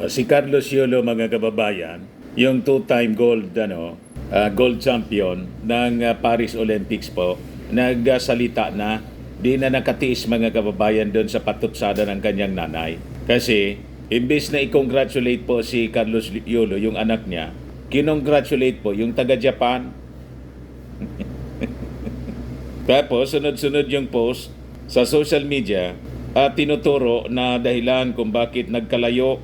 Si Carlos Yolo, mga kababayan, yung two-time gold champion ng Paris Olympics po, nagsalita na, di na nakatiis mga kababayan doon sa patutsada ng kanyang nanay. Kasi, imbes na i-congratulate po si Carlos Yolo, yung anak niya, kinongratulate po yung taga-Japan. Tapos, sunod-sunod yung post sa social media at tinuturo na dahilan kung bakit nagkalayo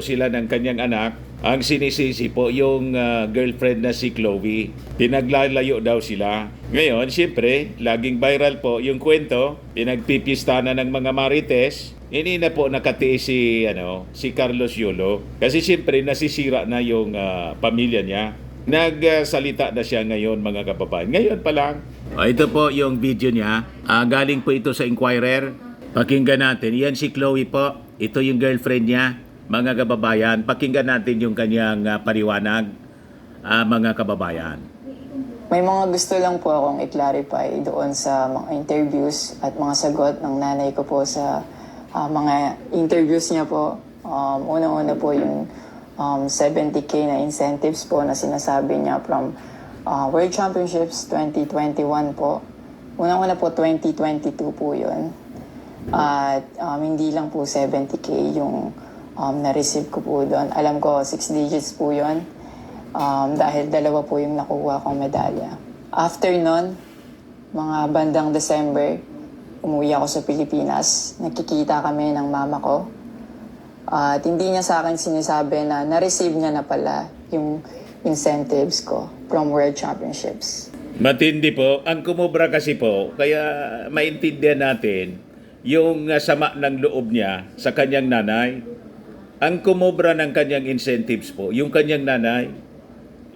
sila ng kanyang anak. Ang sinisisi po yung girlfriend na si Chloe. Pinaglalayo daw sila. Ngayon, siyempre, laging viral po yung kwento. Pinagpipista na ng mga marites. Hindi na po nakatiis si Carlos Yolo. Kasi siyempre, nasisira na yung pamilya niya. Nagsalita na siya ngayon, mga kababayan. Ngayon pa lang. Ito po yung video niya. Galing po ito sa Inquirer. Pakinggan natin. Yan si Chloe po. Ito yung girlfriend niya. Mga kababayan, pakinggan natin yung kanyang paliwanag, mga kababayan. May mga gusto lang po akong i-clarify doon sa mga interviews at mga sagot ng nanay ko po sa mga interviews niya po. Unang-una po yung 70K na incentives po na sinasabi niya from World Championships 2021 po. Unang-una po 2022 po yun. At hindi lang po 70K yung na-receive ko po doon. Alam ko 6 digits po yun dahil dalawa po yung nakuha kong medalya. After nun, mga bandang December, umuwi ako sa Pilipinas. Nagkikita kami ng mama ko. At hindi niya sa akin sinasabi na na-receive niya na pala yung incentives ko from World Championships. Matindi po. Ang kumubra kasi po, kaya maintindihan natin yung sama ng loob niya sa kanyang nanay. Ang kumobra ng kanyang incentives po, yung kanyang nanay,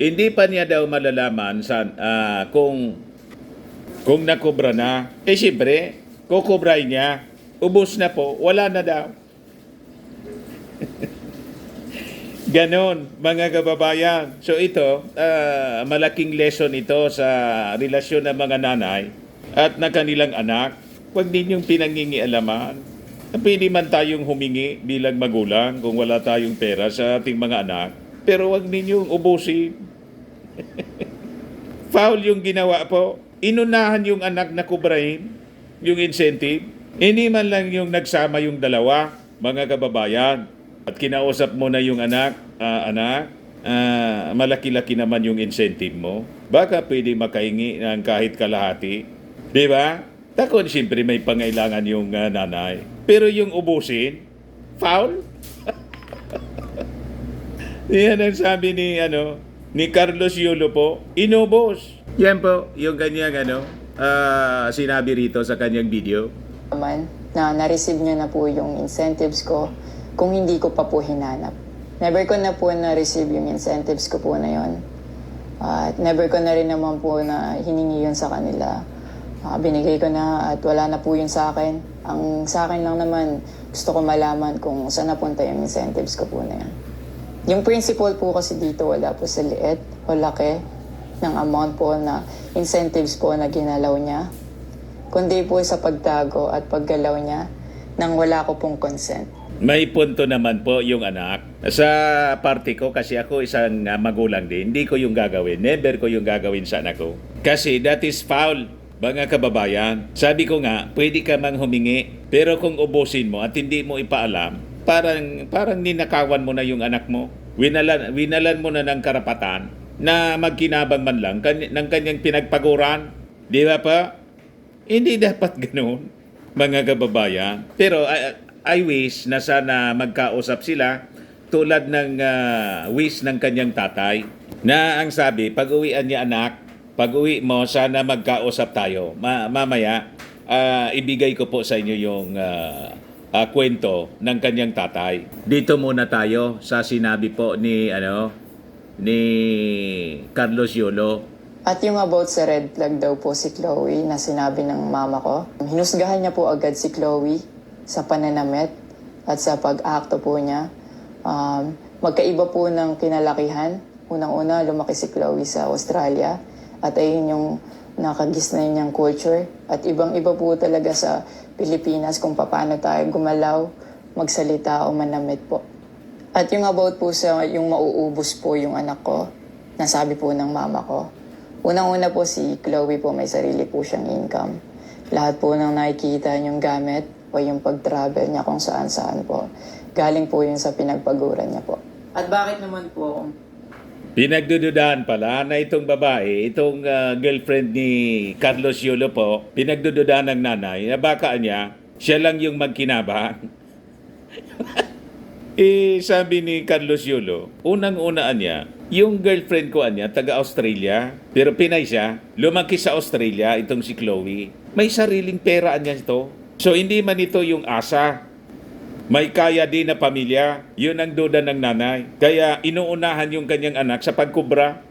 hindi pa niya daw malalaman kung nakobra na. Siyempre, kukobray niya. Ubus na po, wala na daw. Ganon, mga kababayan. So ito, malaking lesson ito sa relasyon ng mga nanay at ng kanilang anak. Huwag ninyong pinangingialaman. Pwede man tayong humingi bilang magulang kung wala tayong pera sa ating mga anak. Pero huwag ninyong ubusin. Foul yung ginawa po. Inunahan yung anak na kubrahin yung incentive. Hindi man lang yung nagsama yung dalawa, mga kababayan. At kinausap mo na yung anak, malaki-laki naman yung incentive mo. Baka pwede makahingi ng kahit kalahati. Di ba? Takon, siyempre may pangailangan yung nanay. Pero yung ubusin, foul? Yan ang sabi ni Carlos Yolo po, inubos. Yan po, yung kanyang sinabi rito sa kanyang video. Naman, na na-receive niya na po yung incentives ko kung hindi ko pa po hinanap. Never ko na po na-receive yung incentives ko po na yon. At never ko na rin naman po na hiningi yun sa kanila. Binigay ko na at wala na po yun sa akin. Ang sa akin lang naman, gusto ko malaman kung saan napunta yung incentives ko po na yan. Yung principle po kasi dito, wala po sa liit o laki ng amount po na incentives po na ginalaw niya. Kundi po sa pagtago at paggalaw niya nang wala ko pong consent. May punto naman po yung anak. Sa parte ko, kasi ako isang magulang din, hindi ko yung gagawin. Never ko yung gagawin sa anak ko. Kasi that is foul. Mga kababayan, sabi ko nga, pwede ka mang humingi, pero kung ubusin mo at hindi mo ipaalam, parang ninakawan mo na yung anak mo. Winalan mo na ng karapatan na magkinabang man lang ng kanyang pinagpaguran. Di ba pa? Hindi dapat ganoon, mga kababayan. Pero I wish na sana magkausap sila tulad ng wish ng kanyang tatay na ang sabi, pag-uwian niya anak, pag-uwi mo, sana magkausap tayo. Mamaya, ibigay ko po sa inyo yung kwento ng kanyang tatay. Dito muna tayo sa sinabi po ni Carlos Yolo. At yung about sa red flag daw po si Chloe na sinabi ng mama ko, hinusgahan niya po agad si Chloe sa pananamit at sa pag-akto po niya. Magkaiba po ng kinalakihan. Unang-una, lumaki si Chloe sa Australia. At ayun yung nakagisnay niyang culture. At ibang-iba po talaga sa Pilipinas kung paano tayo gumalaw, magsalita o manamit po. At yung about po sa yung mauubos po yung anak ko, nasabi po ng mama ko. Unang-una po si Chloe po, may sarili po siyang income. Lahat po ng nakikita niyong gamit o yung pag-travel niya kung saan-saan po. Galing po yun sa pinagpaguran niya po. At bakit naman po akong Pinagdududahan pala na itong babae, itong girlfriend ni Carlos Yulo po, pinagdududahan ng nanay na baka niya, siya lang yung magkinabang. Sabi ni Carlos Yulo, unang-unaan niya, yung girlfriend ko niya, taga-Australia, pero Pinay siya, lumaki sa Australia, itong si Chloe. May sariling pera niya ito. So hindi man ito yung asa. May kaya din na pamilya. Yun ang duda ng nanay. Kaya inuunahan yung kanyang anak sa pagkubra.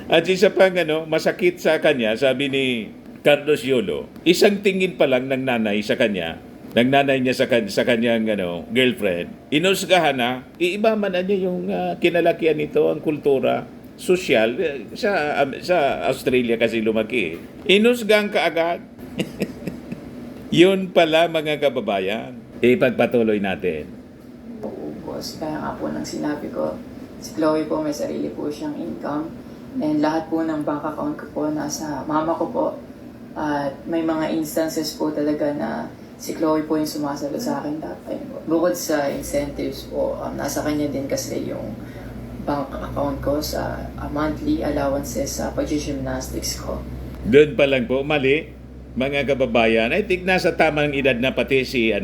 At isa pang masakit sa kanya, sabi ni Carlos Yulo, isang tingin pa lang ng nanay sa kanya, ng nanay niya sa kanyang girlfriend, inusgahan na, iiba man niya yung kinalakihan nito, ang kultura, sosyal, sa Australia kasi lumaki. Inusgahan ka agad. Yun pala mga kababayan. Ipagpatuloy natin. uubos? Kaya nga po nang sinabi ko, si Chloe po may sarili po siyang income. And lahat po ng bank account ko po nasa mama ko po. At may mga instances po talaga na si Chloe po yung sumasagot sa akin dapat. Bukod sa incentives po, nasa kanya din kasi yung bank account ko sa monthly allowances sa pag-gymnastics ko. Doon pa lang po, mali, mga kababayan. I think nasa tamang edad na pati si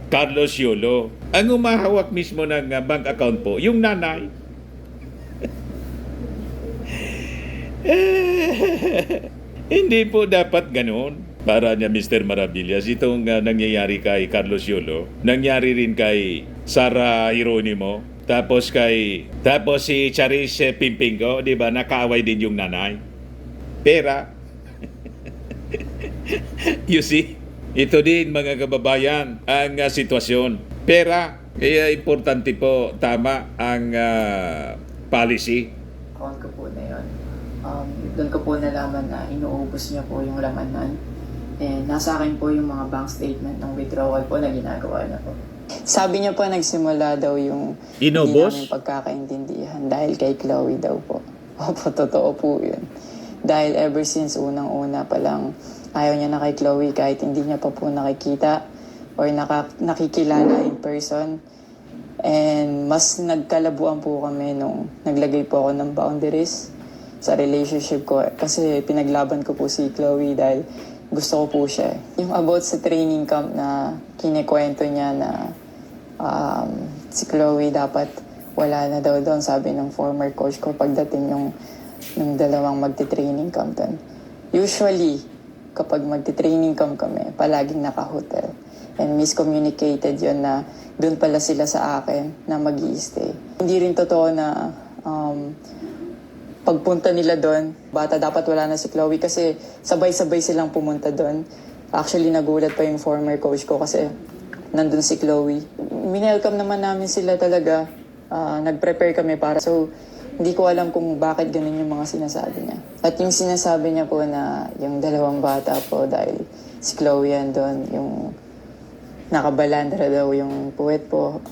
Carlos Yulo. Ang umahawak mismo ng bank account po, yung nanay. Hindi po dapat ganoon. Para niya Mr. Maravillas, itong nangyayari kay Carlos Yulo, nangyari rin kay Sara Hieronimo, tapos si Charis Pimpingo, di ba, nakaaway din yung nanay. Pera. You see, ito din mga kababayan ang sitwasyon. Pera. Kaya importante po, tama ang policy. Account ko po na yun. Doon ko po nalaman na inuubos niya po yung laman nun. And nasa akin po yung mga bank statement ng withdrawal po na ginagawa niya po. Sabi niya po nagsimula daw yung Inubos? hindi namin pagkakaintindihan dahil kay Chloe daw po. Opo, totoo po yun. Dahil ever since unang-una pa lang, ayaw niya na kay Chloe kahit hindi niya pa po nakikita or nakikilala in person. And mas nagkalabuan po kami nung naglagay po ako ng boundaries sa relationship ko. Kasi pinaglaban ko po si Chloe dahil gusto ko po siya. Yung about sa training camp na kinikwento niya na si Chloe dapat wala na daw doon, sabi ng former coach ko pagdating yung dalawang magti-training camp doon. Usually, kapag magti-training camp kami, palaging naka-hotel. And miscommunicated yun na doon pala sila sa akin na mag-i-stay. Hindi rin totoo na pagpunta nila doon, bata dapat wala na si Chloe kasi sabay-sabay silang pumunta doon. Actually, nagulat pa yung former coach ko kasi nandun si Chloe. Minelcome naman namin sila talaga. Nag-prepare kami para. So, hindi ko alam kung bakit ganun yung mga sinasabi niya. At yung sinasabi niya po na yung dalawang bata po dahil si Chloe yan doon, yung nakabalandra daw yung puwet po.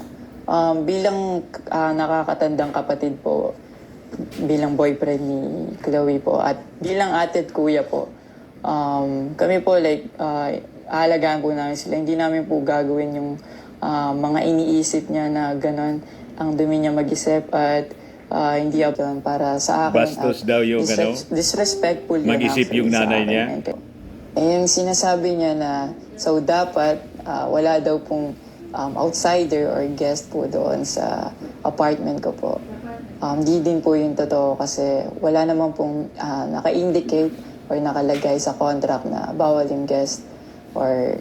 Bilang nakakatandang kapatid po, bilang boyfriend ni Chloe po, at bilang ate at kuya po, kami po aalagaan po namin sila. Hindi namin po gagawin yung mga iniisip niya na gano'n, ang dumi niya mag-isip at hindi ako para sa akin. Bastos daw yung disrespectful yun mag-isip yung nanay niya. Yung sinasabi niya na so dapat wala daw pong outsider or guest po doon sa apartment ko po. Di din po yung totoo kasi wala naman pong naka-indicate or nakalagay sa contract na bawal yung guest or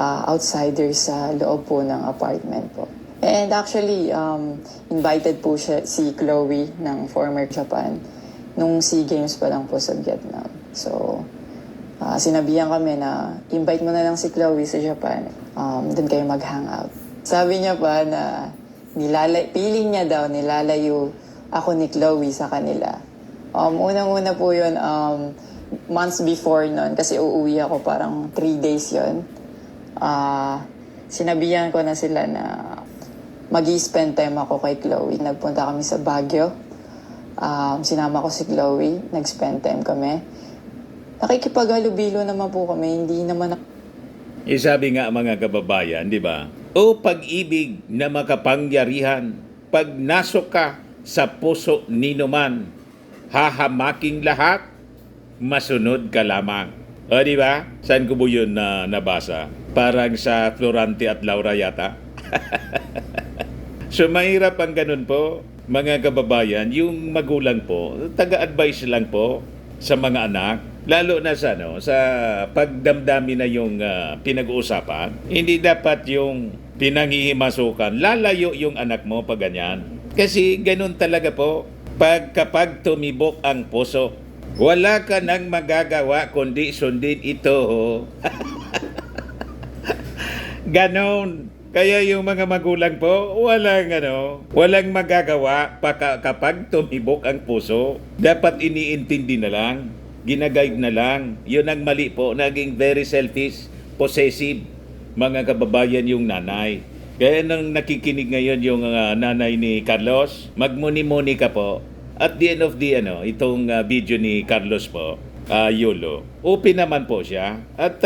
outsiders sa loob po ng apartment po. And actually, invited po si Chloe ng former Japan nung SEA Games pa lang po sa Vietnam. So, sinabihan kami na invite mo na lang si Chloe sa Japan. Doon kayo mag-hangout. Sabi niya pa na feeling niya daw nilalayo ako ni Chloe sa kanila. Unang-una po yun, months before nun, kasi uuwi ako parang 3 days yon. Sinabihan ko na sila na mag-i-spend time ako kay Chloe. Nagpunta kami sa Baguio. Sinama ko si Chloe, nag-spend time kami. Nakikipaghalubilo naman po kami, hindi naman Sabi nga mga kababayan, di ba? O pag-ibig na makapangyarihan, pag nasok ka sa puso ninuman, hahamaking lahat, masunod ka lamang. O di ba? Saan ko po yun na nabasa? Parang sa Florante at Laura yata. So mahirap ang ganun po, mga kababayan, yung magulang po, taga-advise lang po sa mga anak, lalo na sa sa pagdamdami na yung pinag-uusapan, hindi dapat yung pinanghihimasukan, lalayo yung anak mo pag ganyan. Kasi ganun talaga po, kapag tumibok ang puso, wala ka nang magagawa kundi sundin ito. Ganon. Kaya yung mga magulang po, walang magagawa kapag tumibok ang puso. Dapat iniintindi na lang, ginaguide na lang. Yun ang mali po, naging very selfish, possessive, mga kababayan yung nanay. Kaya nang nakikinig ngayon yung nanay ni Carlos, magmuni-muni ka po. At the end of the itong video ni Carlos po, Yolo, open naman po siya. At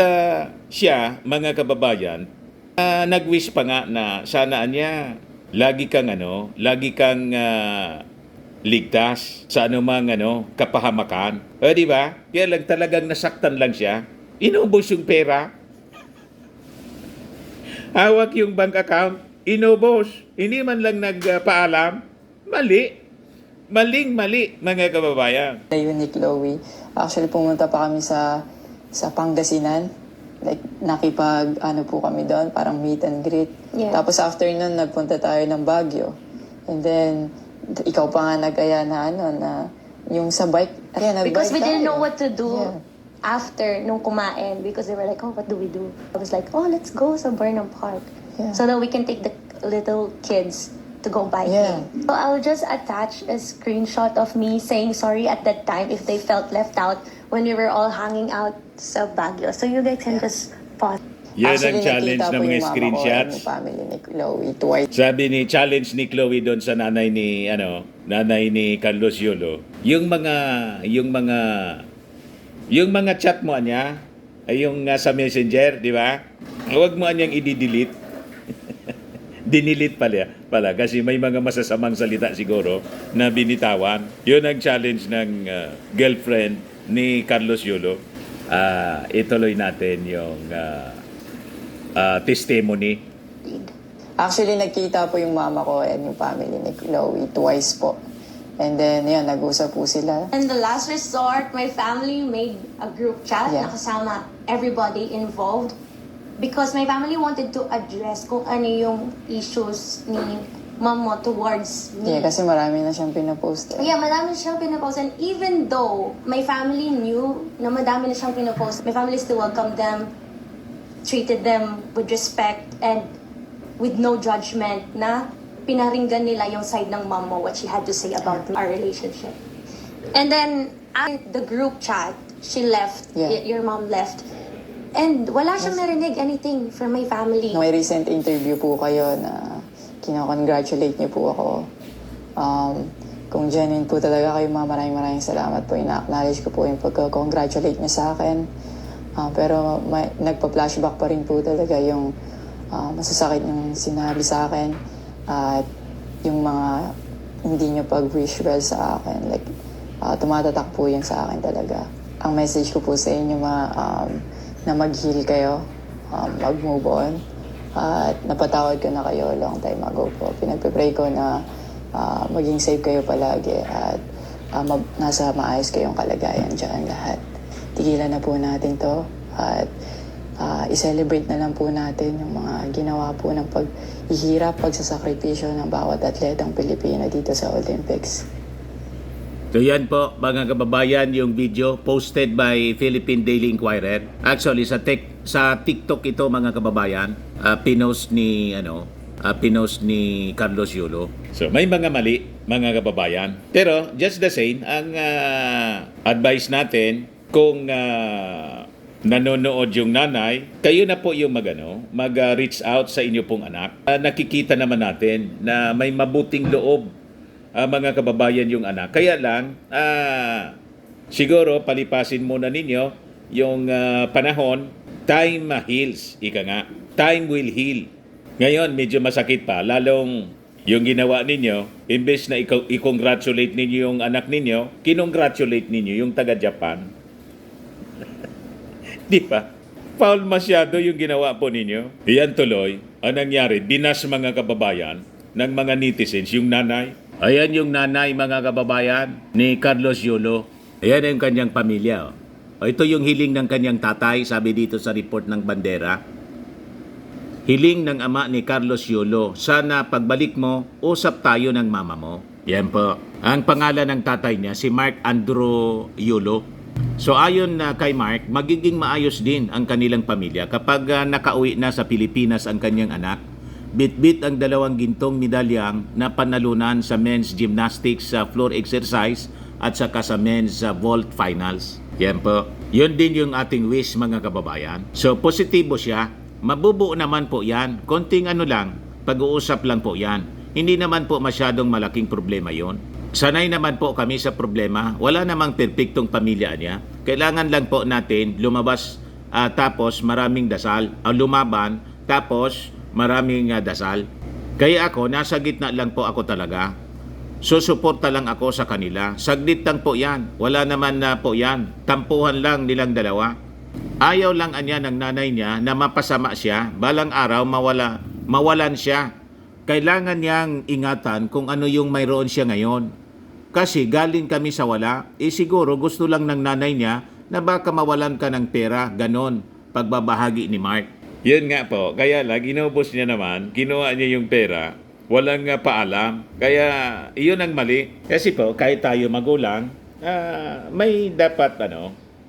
siya, mga kababayan, nag-wish pa nga na sana niya lagi kang ligtas sa anumang kapahamakan. O di ba? Kaya lang talagang nasaktan lang siya. Inubos yung pera. Hawak yung bank account. Inubos. Hindi man lang nagpaalam. Mali. Maling-mali, mga kababayan. yun ni Chloe. Actually, pumunta pa kami sa Pangasinan. Like, po kami doon, parang meet and greet. Yeah. Tapos after nun, nagpunta tayo ng Baguio. And then, ikaw pa nga nag-aya na yung sa bike. Because we didn't know tayo. what to do Yeah. after nung kumain because they were like, oh, what do we do? I was like, oh, let's go sa Burnham Park Yeah. so that we can take the little kids to go biking. Yeah. So I'll just attach a screenshot of me saying sorry at that time if they felt left out when we were all hanging out sa Baguio. So you guys can just pause. Yan ang Actually, challenge nakita ng po mga yung mama screenshots. ko, yung family ni Chloe twice. Sabi ni challenge ni Chloe doon sa nanay ni Carlos Yolo. Yung mga chat mo niya ay yung sa Messenger, di ba? Huwag mo anyang i-delete. Dinilit pala kasi may mga masasamang salita siguro na binitawan. Yun ang challenge ng girlfriend ni Carlos Yolo. Ituloy natin yung testimony. Actually, nagkita po yung mama ko and yung family ni Chloe twice po. And then, yan, nag-usap po sila. And the last resort, my family made a group chat Yeah. na kasama everybody involved because my family wanted to address kung ano yung issues ni mom mo towards me. Yeah, kasi marami na siyang pinapost. Yeah, madami na siyang pinapost. And even though my family knew na madami na siyang pinapost, my family still welcomed them, treated them with respect, and with no judgment na pinaringgan nila yung side ng mom mo, what she had to say about our relationship. And then, the group chat, she left, Yeah. your mom left, and wala siyang narinig anything from my family. May recent interview po kayo na kinakongratulate niyo po ako. Kung genuine po talaga kayo, maraming salamat po. Ina-acknowledge ko po yung pagka-congratulate niyo sa akin. Pero nagpa-flashback pa rin po talaga yung masasakit yung sinabi sa akin. At yung mga hindi niyo pag-wish well sa akin. Like, tumatatak po yung sa akin talaga. Ang message ko po sa inyo, na mag-heal kayo, mag-move on. At napatawad ko na kayo long time ago po. Pinagpipray ko na maging safe kayo palagi at nasa maayos kayong kalagayan dyan lahat. Tigilan na po natin to at i-celebrate na lang po natin yung mga ginawa po ng paghihirap, pagsasakripisyo ng bawat atletang Pilipino dito sa Olympics. So yan po mga kababayan yung video posted by Philippine Daily Inquirer. Actually sa TikTok ito mga kababayan, pinost ni Carlos Yolo. So may mga mali mga kababayan. Pero just the same ang advice natin kung nanonood yung nanay, kayo na po yung mag-reach out sa inyo pong anak. Nakikita naman natin na may mabuting loob mga kababayan yung anak. Kaya lang, siguro palipasin muna ninyo yung panahon, time heals, ika nga. Time will heal. Ngayon, medyo masakit pa, lalong yung ginawa ninyo, imbes na i-congratulate ninyo yung anak ninyo, kinongratulate ninyo yung taga-Japan. Di ba? Foul masyado yung ginawa po ninyo. Iyan tuloy, ang nangyari, binas mga kababayan ng mga netizens, yung nanay. Ayan yung nanay, mga kababayan, ni Carlos Yulo. Ayan yung kanyang pamilya. Ito yung hiling ng kanyang tatay, sabi dito sa report ng Bandera. Hiling ng ama ni Carlos Yulo, sana pagbalik mo, usap tayo ng mama mo. Yan po. Ang pangalan ng tatay niya, si Mark Andrew Yulo. So ayon kay Mark, magiging maayos din ang kanilang pamilya kapag nakauwi na sa Pilipinas ang kanyang anak. Bit-bit ang 2 gintong medalyang na panalunan sa men's gymnastics sa floor exercise at saka sa men's vault finals. Yan po. Yun din yung ating wish, mga kababayan. So positibo siya. Mabubuo naman po yan. Konting lang, pag-uusap lang po yan. Hindi naman po masyadong malaking problema yon. Sanay naman po kami sa problema. Wala namang perpektong pamilya niya. Kailangan lang po natin lumabas tapos maraming dasal. Lumaban tapos maraming dasal. Kaya ako, nasa gitna lang po ako talaga. Susuporta lang ako sa kanila. Saglit lang po yan. Wala naman na po yan. Tampuhan lang nilang dalawa. Ayaw lang anya ng nanay niya na mapasama siya, balang araw mawalan siya. Kailangan niyang ingatan kung ano yung mayroon siya ngayon. Kasi galing kami sa wala, siguro gusto lang ng nanay niya na baka mawalan ka ng pera, ganon, pagbabahagi ni Mark. Yun nga po, kaya lang, ginubos niya naman, kinuha niya yung pera, walang paalam. Kaya iyon ang mali. Kasi po, kahit tayo magulang, may dapat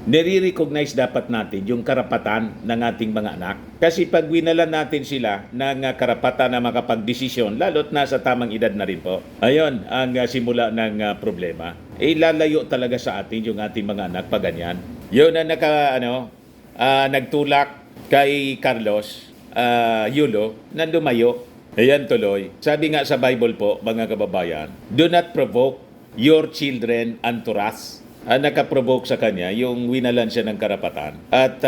nire-recognize dapat natin yung karapatan ng ating mga anak. Kasi pag winalan natin sila ng karapatan na makapagdesisyon, lalo't nasa tamang edad na rin po, ayun ang simula ng problema. Lalayo talaga sa atin yung ating mga anak pag ganyan. Yun ang nagtulak kay Carlos Yulo na lumayo. Ayan tuloy. Sabi nga sa Bible po, mga kababayan, do not provoke your children unto wrath. Nakaprovoke sa kanya yung winalan siya ng karapatan at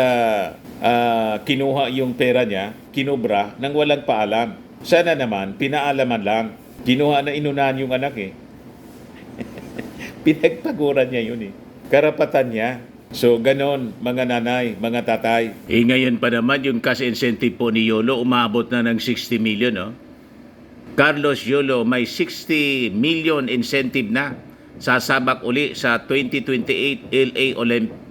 kinuha yung pera niya, kinubra nang walang paalam. Sana naman, pinaalaman lang. Kinuha na inunahan yung anak Pinagpaguran niya yun Karapatan niya. So, ganon, mga nanay, mga tatay. Ngayon pa naman, yung cash incentive po ni Yulo, umabot na ng 60 million, no? Carlos Yulo, may 60 million incentive na. Sasabak uli sa 2028 LA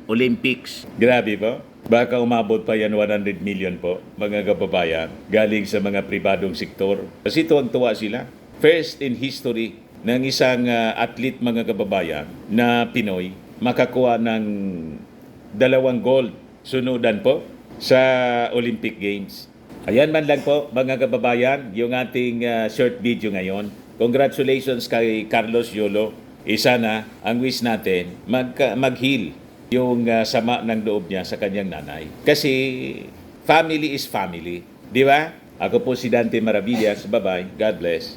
Olympics. Grabe po. Baka umabot pa yan 100 million po, mga kababayan, galing sa mga pribadong sektor. Kasi tuwang-tuwa sila. First in history ng isang athlete, mga kababayan, na Pinoy, makakuha ng 2 gold. Sunudan po sa Olympic Games. Ayan man lang po, mga kababayan, yung ating short video ngayon. Congratulations kay Carlos Yulo. Sana ang wish natin mag-heal yung sama ng loob niya sa kanyang nanay. Kasi family is family. Di ba? Ako po si Dante Maravillas. Bye-bye. God bless.